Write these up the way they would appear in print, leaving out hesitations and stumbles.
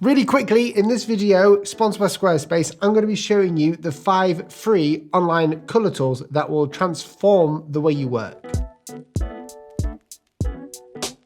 Really quickly, in this video, sponsored by Squarespace, I'm going to be showing you the 5 free online color tools that will transform the way you work.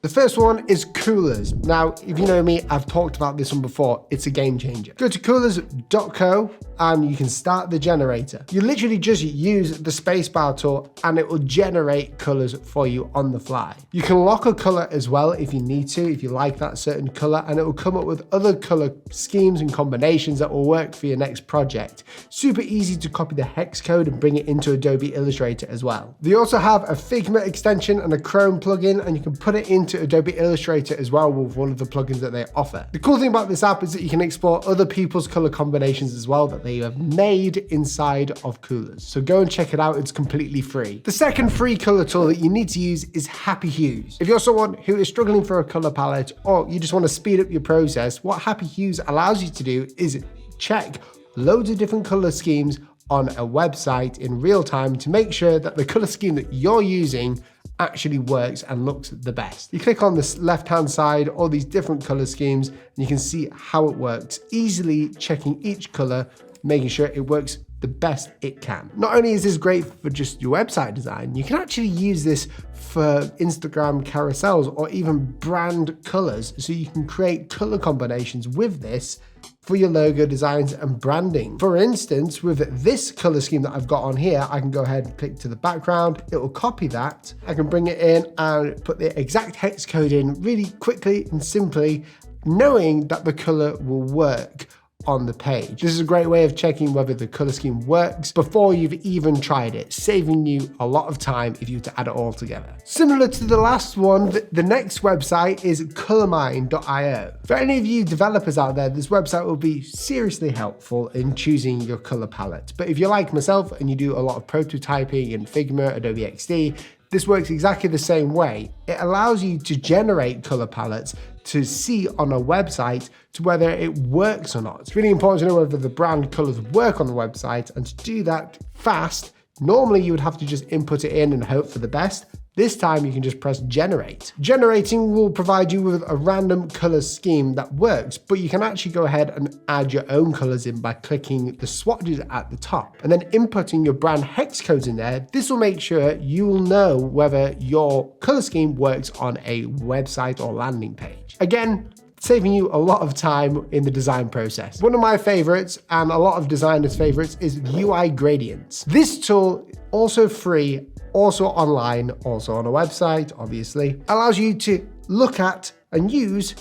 The first one is Coolors. Now, if you know me, I've talked about this one before. It's a game changer. Go to coolors.co and you can start the generator. You literally just use the spacebar tool and it will generate colors for you on the fly. You can lock a color as well if you need to, if you like that certain color, and it will come up with other color schemes and combinations that will work for your next project. Super easy to copy the hex code and bring it into Adobe Illustrator as well. They also have a Figma extension and a Chrome plugin, and you can put it into Adobe Illustrator as well with one of the plugins that they offer. The cool thing about this app is that you can explore other people's color combinations as well that they have made inside of Coolors. So go and check it out, it's completely free. The second free color tool that you need to use is Happy Hues. If you're someone who is struggling for a color palette or you just want to speed up your process, what Happy Hues allows you to do is check loads of different color schemes on a website in real time to make sure that the color scheme that you're using actually works and looks the best. You click on this left-hand side, all these different color schemes, and you can see how it works, easily checking each color, making sure it works the best it can. Not only is this great for just your website design, you can actually use this for Instagram carousels or even brand colors. So you can create color combinations with this for your logo designs and branding. For instance, with this color scheme that I've got on here, I can go ahead and click to the background. It will copy that. I can bring it in and put the exact hex code in really quickly and simply, knowing that the color will work on the page. This is a great way of checking whether the color scheme works before you've even tried it, saving you a lot of time if you were to add it all together. Similar to the last one, the next website is Colormind.io. For any of you developers out there, this website will be seriously helpful in choosing your color palette. But if you're like myself and you do a lot of prototyping in Figma, Adobe XD, this works exactly the same way. It allows you to generate color palettes to see on a website to whether it works or not. It's really important to know whether the brand colors work on the website, and to do that fast, normally you would have to just input it in and hope for the best. This time you can just press generate. Generating will provide you with a random color scheme that works, but you can actually go ahead and add your own colors in by clicking the swatches at the top and then inputting your brand hex codes in there. This will make sure you will know whether your color scheme works on a website or landing page. Again, saving you a lot of time in the design process. One of my favorites, and a lot of designers' favorites, is uiGradients. This tool, also free, also online, also on a website, obviously, allows you to look at and use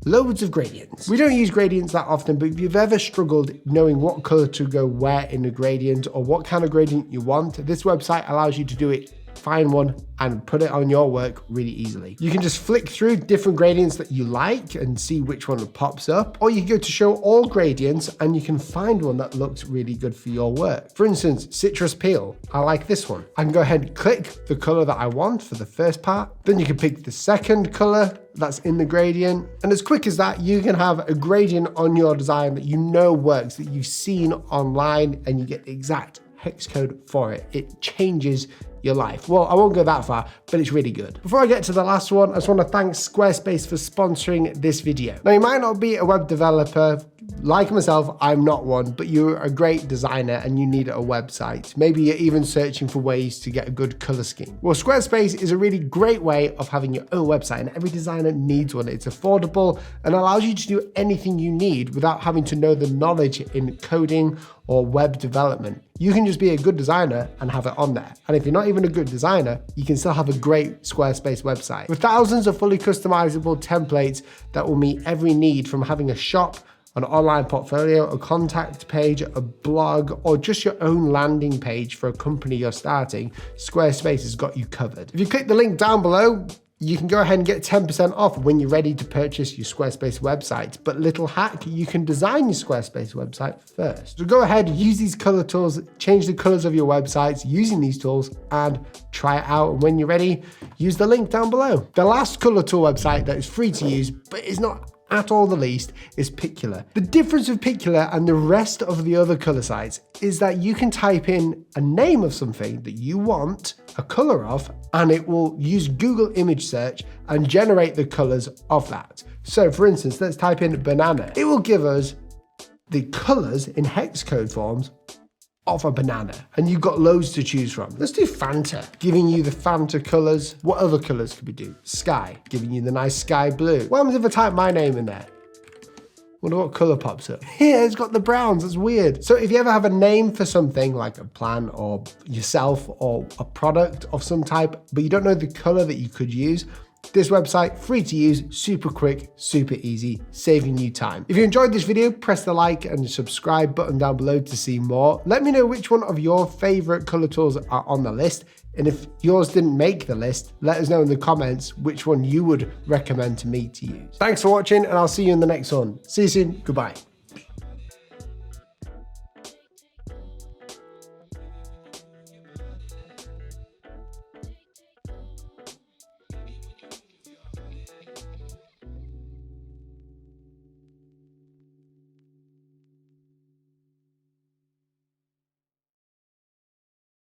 loads of gradients. We don't use gradients that often, but if you've ever struggled knowing what color to go where in a gradient or what kind of gradient you want, this website allows you to do it, find one and put it on your work really easily. You can just flick through different gradients that you like and see which one pops up, or you can go to show all gradients and you can find one that looks really good for your work. For instance, citrus peel. I like this one. I can go ahead and click the color that I want for the first part. Then you can pick the second color that's in the gradient. And as quick as that, you can have a gradient on your design that you know works, that you've seen online, and you get the exact hex code for it. It changes your life. Well, I won't go that far, but it's really good. Before I get to the last one, I just want to thank Squarespace for sponsoring this video. Now, you might not be a web developer. Like myself, I'm not one, but you're a great designer and you need a website. Maybe you're even searching for ways to get a good color scheme. Well, Squarespace is a really great way of having your own website, and every designer needs one. It's affordable and allows you to do anything you need without having to know the knowledge in coding or web development. You can just be a good designer and have it on there. And if you're not even a good designer, you can still have a great Squarespace website with thousands of fully customizable templates that will meet every need, from having a shop, an online portfolio, a contact page, a blog, or just your own landing page for a company you're starting. Squarespace has got you covered. If you click the link down below, you can go ahead and get 10% off when you're ready to purchase your Squarespace website. But little hack, you can design your Squarespace website first. So go ahead, use these color tools, change the colors of your websites using these tools, and try it out. And when you're ready, use the link down below. The last color tool website that is free to use, but is not at all the least is Picular. The difference with Picular and the rest of the other color sites is that you can type in a name of something that you want a color of, and it will use Google image search and generate the colors of that. So for instance, let's type in banana. It will give us the colors in hex code forms of a banana, and you've got loads to choose from. Let's do Fanta, giving you the Fanta colors. What other colors could we do? Sky, giving you the nice sky blue. What happens if I type my name in there? Wonder what color pops up. Yeah, it's got the browns, that's weird. So if you ever have a name for something like a plant or yourself or a product of some type, but you don't know the color that you could use, this website, free to use, super quick, super easy, saving you time. If you enjoyed this video, press the like and subscribe button down below to see more. Let me know which one of your favorite color tools are on the list. And if yours didn't make the list, let us know in the comments which one you would recommend to me to use. Thanks for watching, and I'll see you in the next one. See you soon. Goodbye.